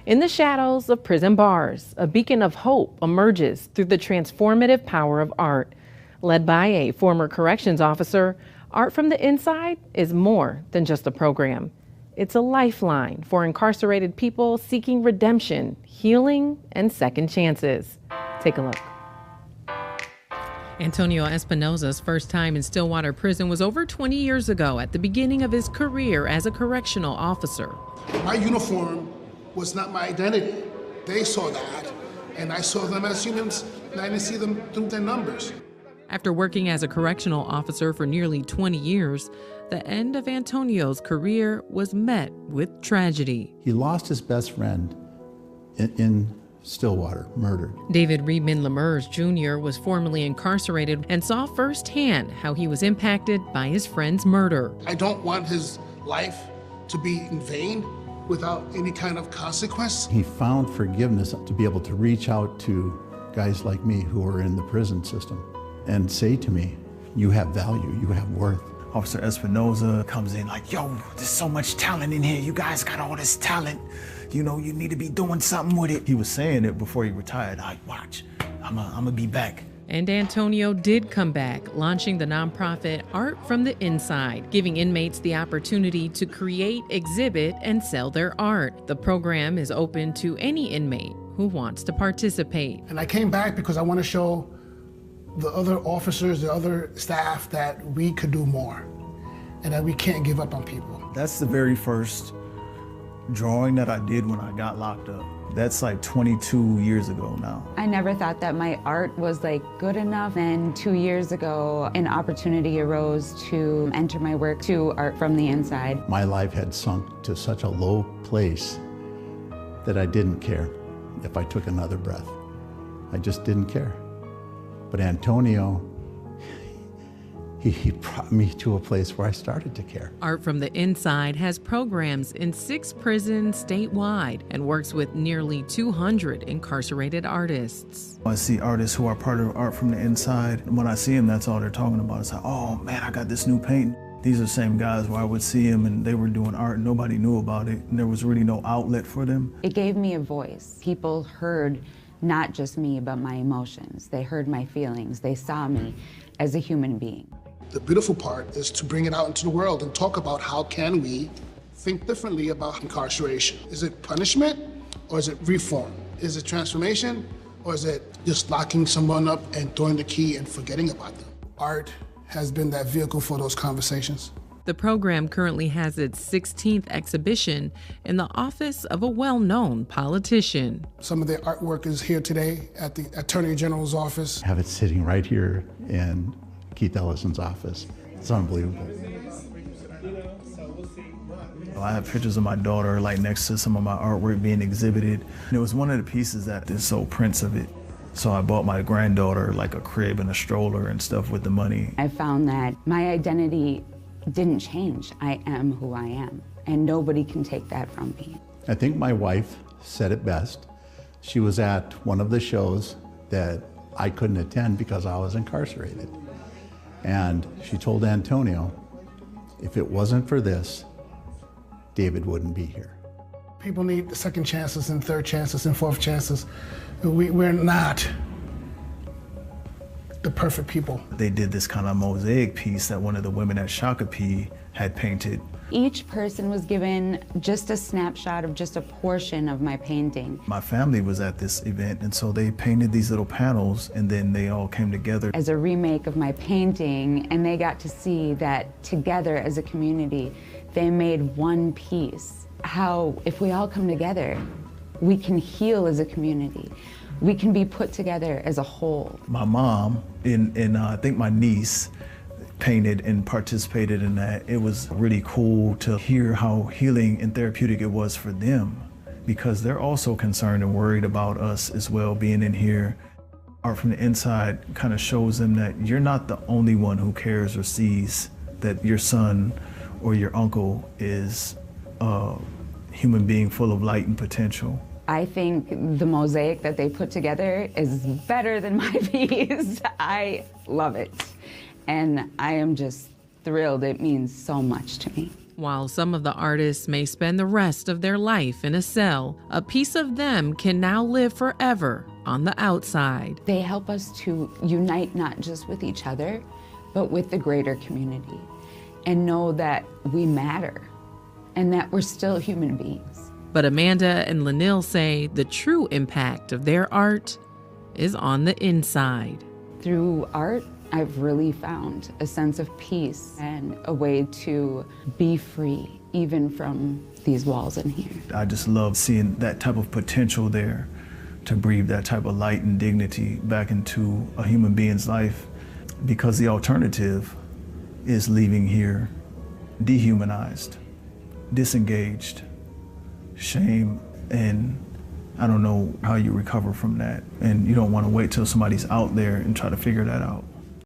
In the shadows of prison bars, a beacon of hope emerges through the transformative power of art. Led by a former corrections officer, Art from the Inside is more than just a program. It's a lifeline for incarcerated people seeking redemption, healing, and second chances. Take a look. Antonio Espinosa's first time in Stillwater Prison was over 20 years ago at the beginning of his career as a correctional officer. My uniform was not my identity. They saw that, and I saw them as humans, and I didn't see them through their numbers. After working as a correctional officer for nearly 20 years, the end of Antonio's career was met with tragedy. He lost his best friend in Stillwater, murdered. David Lenarz Jr. was formerly incarcerated and saw firsthand how he was impacted by his friend's murder. I don't want his life to be in vain without any kind of consequence. He found forgiveness to be able to reach out to guys like me who are in the prison system and say to me, you have value, you have worth. Officer Espinosa comes in like, yo, there's so much talent in here. You guys got all this talent. You know, you need to be doing something with it. He was saying it before he retired. Like, watch, I'm gonna be back. And Antonio did come back, launching the nonprofit Art from the Inside, giving inmates the opportunity to create, exhibit, and sell their art. The program is open to any inmate who wants to participate. And I came back because I want to show the other officers, the other staff, that we could do more and that we can't give up on people. That's the very first drawing that I did when I got locked up. That's like 22 years ago now. I never thought that my art was like good enough. And 2 years ago, an opportunity arose to enter my work to Art from the Inside. My life had sunk to such a low place that I didn't care if I took another breath. I just didn't care. But Antonio, he brought me to a place where I started to care. Art from the Inside has programs in 6 prisons statewide and works with nearly 200 incarcerated artists. I see artists who are part of Art from the Inside, and when I see them, that's all they're talking about. It's like, oh man, I got this new painting. These are the same guys where I would see them and they were doing art and nobody knew about it, and there was really no outlet for them. It gave me a voice. People heard not just me, but my emotions. They heard my feelings. They saw me as a human being. The beautiful part is to bring it out into the world and talk about how can we think differently about incarceration. Is it punishment or is it reform? Is it transformation or is it just locking someone up and throwing the key and forgetting about them? Art has been that vehicle for those conversations. The program currently has its 16th exhibition in the office of a well-known politician. Some of the artwork is here today at the Attorney General's office. I have it sitting right here in Keith Ellison's office. It's unbelievable. I have pictures of my daughter like next to some of my artwork being exhibited. And it was one of the pieces that is so prints of it. So I bought my granddaughter like a crib and a stroller and stuff with the money. I found that my identity didn't change. I am who I am, and nobody can take that from me. I think my wife said it best. She was at one of the shows that I couldn't attend because I was incarcerated. And she told Antonio, if it wasn't for this, David wouldn't be here. People need second chances and third chances and fourth chances. We're not the perfect people. They did this kind of mosaic piece that one of the women at Shakopee had painted. Each person was given just a snapshot of just a portion of my painting. My family was at this event, and so they painted these little panels, and then they all came together as a remake of my painting, and they got to see that together as a community, they made one piece. How, if we all come together, we can heal as a community. We can be put together as a whole. My mom and I think my niece painted and participated in that. It was really cool to hear how healing and therapeutic it was for them, because they're also concerned and worried about us as well being in here. Art from the Inside kind of shows them that you're not the only one who cares or sees that your son or your uncle is a human being full of light and potential. I think the mosaic that they put together is better than my piece. I love it. And I am just thrilled. It means so much to me. While some of the artists may spend the rest of their life in a cell, a piece of them can now live forever on the outside. They help us to unite not just with each other, but with the greater community, and know that we matter and that we're still human beings. But Amanda and Lennell say the true impact of their art is on the inside. Through art, I've really found a sense of peace and a way to be free, even from these walls in here. I just love seeing that type of potential there to breathe that type of light and dignity back into a human being's life, because the alternative is leaving here dehumanized, disengaged, shame, and I don't know how you recover from that. And you don't want to wait till somebody's out there and try to figure that out.